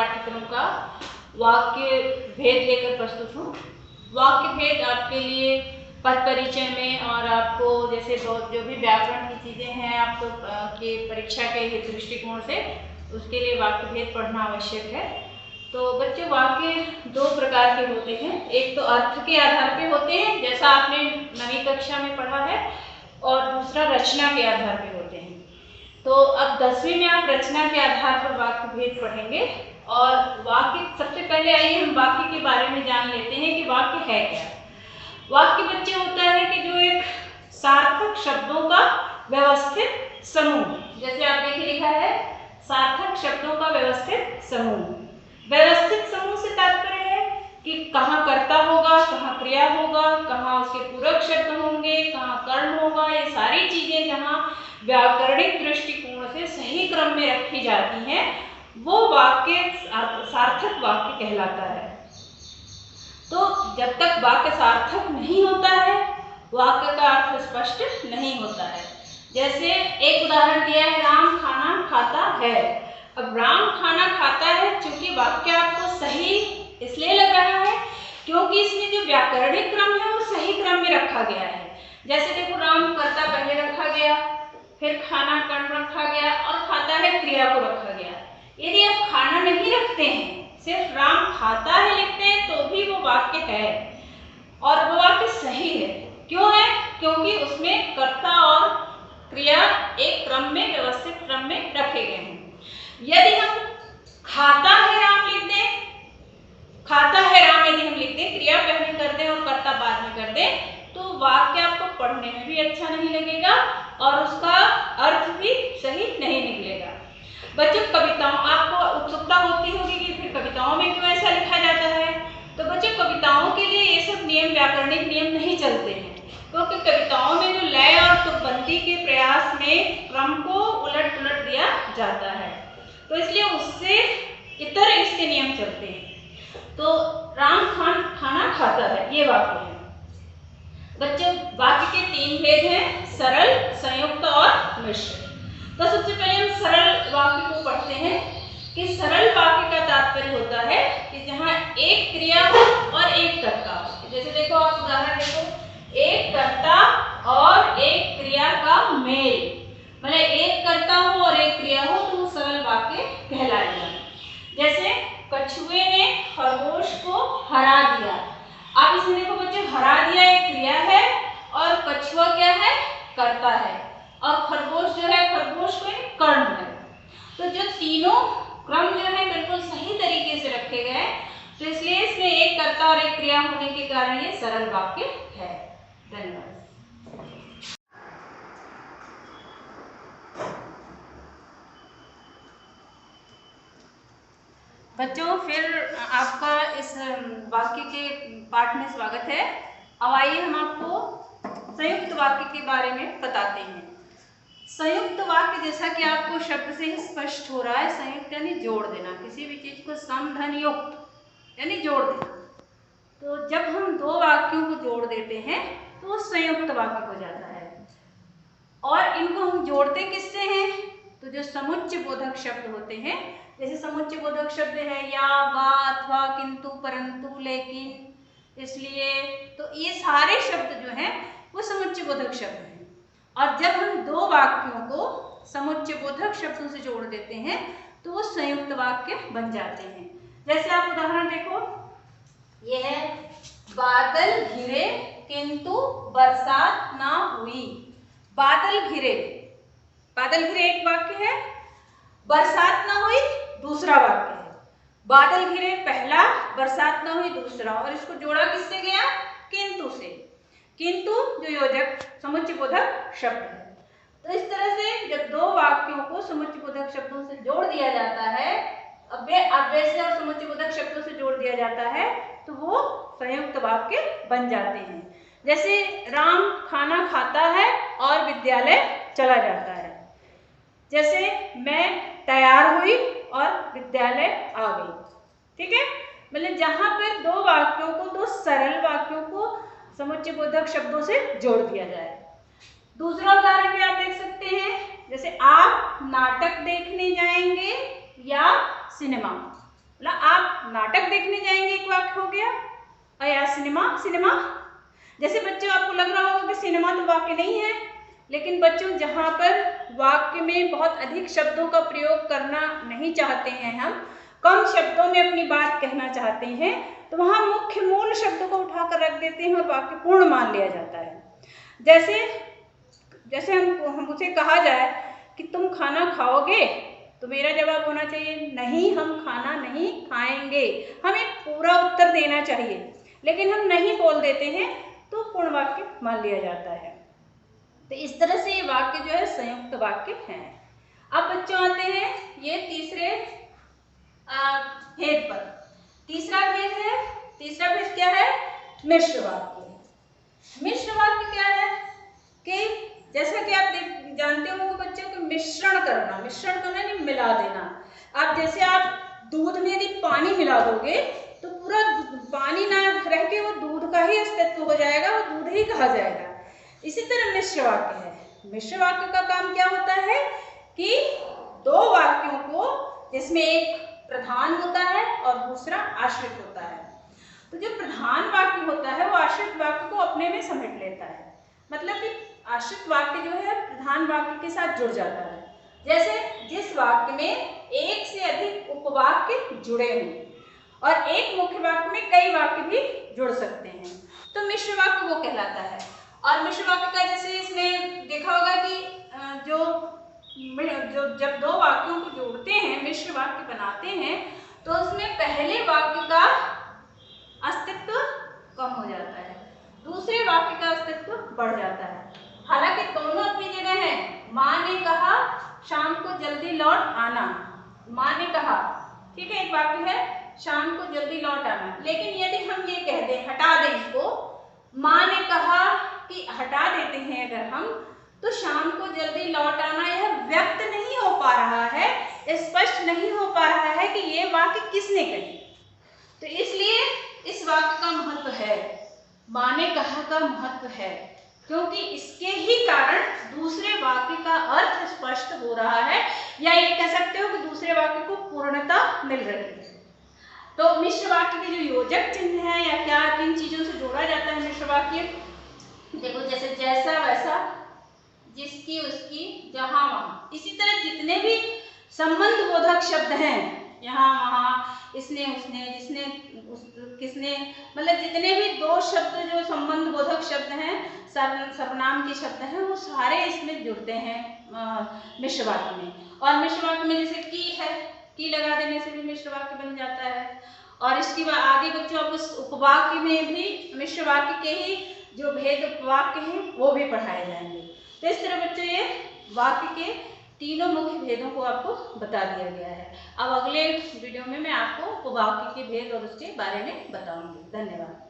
पाठ्यक्रम का वाक्य भेद लेकर प्रस्तुत हूँ। वाक्य भेद आपके लिए पद परिचय में और आपको जैसे जो भी व्याकरण की चीज़ें हैं आपको के परीक्षा के दृष्टिकोण से उसके लिए वाक्य भेद पढ़ना आवश्यक है। तो बच्चों वाक्य दो प्रकार के होते हैं, एक तो अर्थ के आधार पे होते हैं जैसा आपने 9वीं कक्षा में पढ़ा है, और दूसरा रचना के आधार पे होते हैं। तो अब 10वीं में आप रचना के आधार पर वाक्य भेद पढ़ेंगे। और वाक्य सबसे पहले आइए हम वाक्य के बारे में जान लेते हैं कि वाक्य है क्या। वाक्य बच्चे होता है कि जो एक सार्थक शब्दों का व्यवस्थित समूह, जैसे आप देखिए लिखा है सार्थक शब्दों का व्यवस्थित समूह। व्यवस्थित समूह से तात्पर्य है कि कहाँ कर्ता होगा, कहाँ क्रिया होगा, कहाँ उसके पूरक शब्द होंगे, कहाँ कर्ण होगा, ये सारी चीजें जहाँ व्याकरणिक दृष्टिकोण से सही क्रम में रखी जाती हैं वो वाक्य सार्थक वाक्य कहलाता है। तो जब तक वाक्य सार्थक नहीं होता है वाक्य का अर्थ स्पष्ट नहीं होता है। जैसे एक उदाहरण दिया है, राम खाना खाता है। अब राम खाना खाता है, चूंकि वाक्य आपको सही इसलिए लग रहा है क्योंकि इसमें जो व्याकरणिक क्रम है वो सही क्रम में रखा गया है। जैसे देखो राम कर्ता पहले रखा गया, फिर खाना कर्ण रखा गया और खाता है क्रिया को रखा गया। यदि आप खाना नहीं रखते हैं, सिर्फ राम खाता है लिखते हैं, तो भी वो वाक्य है और वो वाक्य सही है। क्यों है? क्योंकि उसमें कर्ता और क्रिया एक क्रम में व्यवस्थित क्रम में रखे गए हैं। यदि हम खाता है राम लिख दें, खाता है राम यदि हम लिख दें, क्रिया पहले कर दें और कर्ता बाद में कर दें, तो वाक्य आपको पढ़ने में भी अच्छा नहीं लगेगा और उसका अर्थ भी सही नहीं निकलेगा। बच्चों कविताओं आपको उत्सुकता होती होगी कि फिर कविताओं में क्यों ऐसा लिखा जाता है। तो बच्चों कविताओं के लिए ये सब नियम व्याकरणिक नियम नहीं चलते हैं, क्योंकि कविताओं में जो लय और तुकबंदी के प्रयास में क्रम को उलट पुलट दिया जाता है, तो इसलिए उससे इतर इसके नियम चलते हैं। तो राम खाना खाता है, ये वाक्य है। बच्चों वाक्य के 3 भेद हैं, सरल, संयुक्त और मिश्र। तो सबसे पहले हम सरल वाक्य को पढ़ते हैं कि सरल वाक्य का तात्पर्य होता है कि जहाँ एक क्रिया हो और एक कर्ता हो। जैसे देखो आप उदाहरण देखो, एक कर्ता और एक क्रिया का मेल, मतलब एक कर्ता हो और एक क्रिया हो तो वो सरल वाक्य कहलाएगा। जैसे कछुए ने खरगोश को हरा दिया। आप इसमें देखो बच्चे, हरा दिया एक क्रिया है और कछुआ क्या है? कर्ता है, और खरगोश जो है खरगोश को कर्ण है। तो जो तीनों क्रम जो है बिल्कुल सही तरीके से रखे गए, तो इसलिए इसमें एक कर्ता और एक क्रिया होने के कारण ये सरल वाक्य है। धन्यवाद। बच्चों फिर आपका इस वाक्य के पाठ में स्वागत है। अब आइए हम आपको संयुक्त वाक्य के बारे में बताते हैं। संयुक्त वाक्य जैसा कि आपको शब्द से ही स्पष्ट हो रहा है, संयुक्त यानी जोड़ देना, किसी भी चीज को सम धन युक्त यानी जोड़ देना। तो जब हम दो वाक्यों को जोड़ देते हैं तो वो संयुक्त वाक्य हो जाता है। और इनको हम जोड़ते किससे हैं? तो जो समुच्चय बोधक शब्द होते हैं, जैसे समुच्चय बोधक शब्द है या, वा, अथवा, किंतु, परंतु, लेकिन, इसलिए, तो ये सारे शब्द जो हैं वो समुच्चय बोधक शब्द हैं। और जब हम दो वाक्यों को समुच्चय बोधक शब्दों से जोड़ देते हैं तो वो संयुक्त वाक्य बन जाते हैं। जैसे आप उदाहरण देखो, ये है बादल घिरे किंतु बरसात ना हुई। बादल घिरे, बादल घिरे एक वाक्य है, बरसात ना हुई दूसरा वाक्य है। बादल घिरे पहला, बरसात ना हुई दूसरा, और इसको जोड़ा किससे गया? किंतु से। किंतु जो योजक समुच्चय बोधक शब्द है। तो इस तरह से जब दो वाक्यों को समुच्चय बोधक शब्दों से जोड़ दिया जाता है, अव्यय से और समुच्चय बोधक शब्दों से जोड़ दिया जाता है, तो वो संयुक्त वाक्य बन जाते हैं। जैसे राम खाना खाता है और विद्यालय चला जाता है। जैसे मैं तैयार हुई और विद्यालय आ गई। ठीक है, मतलब जहां पर दो वाक्यों को, दो सरल वाक्यों को समुच्चय बोधक शब्दों से जोड़ दिया जाए। दूसरा उदाहरण भी आप देख सकते हैं, जैसे आप नाटक देखने जाएंगे या सिनेमा। मतलब आप नाटक देखने जाएंगे, एक वाक्य हो गया। और या सिनेमा, सिनेमा जैसे बच्चों आपको लग रहा होगा कि सिनेमा तो वाक्य नहीं है, लेकिन बच्चों जहाँ पर वाक्य में बहुत अधिक शब्दों का प्रयोग करना नहीं चाहते हैं, हम कम शब्दों में अपनी बात कहना चाहते हैं, तो वहाँ मुख्य मूल शब्दों को उठाकर रख देते हैं और वाक्य पूर्ण मान लिया जाता है। जैसे हमसे कहा जाए कि तुम खाना खाओगे, तो मेरा जवाब होना चाहिए नहीं, हम खाना नहीं खाएंगे। हमें पूरा उत्तर देना चाहिए, लेकिन हम नहीं बोल देते हैं तो पूर्ण वाक्य मान लिया जाता है। तो इस तरह से ये वाक्य जो है संयुक्त वाक्य हैं। अब बच्चों आते हैं ये तीसरे भेद पर। तीसरा भेद है, तीसरा भेद क्या है? मिश्र वाक्य। मिश्र वाक्य क्या है कि जैसा कि आप जानते हो बच्चों को मिश्रण करना, मिश्रण करना नहीं मिला देना। आप जैसे आप दूध में यदि पानी मिला दोगे तो पूरा पानी ना रह के वो दूध का ही अस्तित्व हो जाएगा, वो दूध ही कहा जाएगा। इसी तरह मिश्र वाक्य है। मिश्र वाक्य का काम क्या होता है कि दो वाक्यों को, जिसमें एक प्रधान होता है और दूसरा आश्रित होता है, तो जो प्रधान वाक्य होता है वो आश्रित वाक्य को अपने में समेट लेता है। मतलब कि आश्रित वाक्य जो है प्रधान वाक्य के साथ जुड़ जाता है। जैसे जिस वाक्य में एक से अधिक उपवाक्य जुड़े हों और एक मुख्य वाक्य में कई वाक्य भी जुड़ सकते हैं, तो मिश्र वाक्य वो कहलाता है। और मिश्र वाक्य का जैसे इसमें देखा होगा कि जो जब दो वाक्यों को जोड़ते हैं, मिश्र वाक्य बनाते हैं, तो उसमें पहले वाक्य का अस्तित्व कम हो जाता है, दूसरे वाक्य का अस्तित्व बढ़ जाता है। हालांकि दोनों अपनी जगह है। माँ ने कहा शाम को जल्दी लौट आना, माँ ने कहा, ठीक है, एक वाक्य है शाम को जल्दी लौट आना। लेकिन यदि हम ये कह दें, हटा दें इसको, माँ ने कहा कि हटा देते हैं अगर हम, तो शाम को जल्दी लौट आना यह व्यक्त नहीं हो पा रहा है, स्पष्ट नहीं हो पा रहा है कि ये वाक्य किसने कही। तो इसलिए इस वाक्य का महत्व है, माँ ने कहा का महत्व है, क्योंकि इसके ही कारण दूसरे वाक्य का अर्थ स्पष्ट हो रहा है, या ये कह सकते हो कि दूसरे वाक्य को पूर्णता मिल रही है। तो मिश्र वाक्य के जो योजक चिन्ह है या क्या, किन चीजों से जोड़ा जाता है मिश्र वाक्य, देखो जैसे जैसा वैसा, जिसकी उसकी, जहां वहां। इसी तरह जितने भी संबंध बोधक शब्द हैं, यहाँ वहाँ, इसने उसने, जिसने किसने, मतलब जितने भी दो शब्द जो संबंध बोधक शब्द हैं, सर्वनाम के शब्द हैं, वो सारे इसमें जुड़ते हैं मिश्र वाक्य में। और मिश्र वाक्य में जैसे की है, की लगा देने से भी मिश्र वाक्य बन जाता है। और इसके बाद आगे बच्चों अब उस उपवाक्य में भी मिश्र वाक्य के ही जो भेद उपवाक्य हैं वो भी पढ़ाए जाएंगे। तो इस तरह बच्चों ये वाक्य के तीनों मुख्य भेदों को आपको बता दिया गया है। अब अगले वीडियो में मैं आपको उपवाक्य के भेद और उसके बारे में बताऊंगी। धन्यवाद।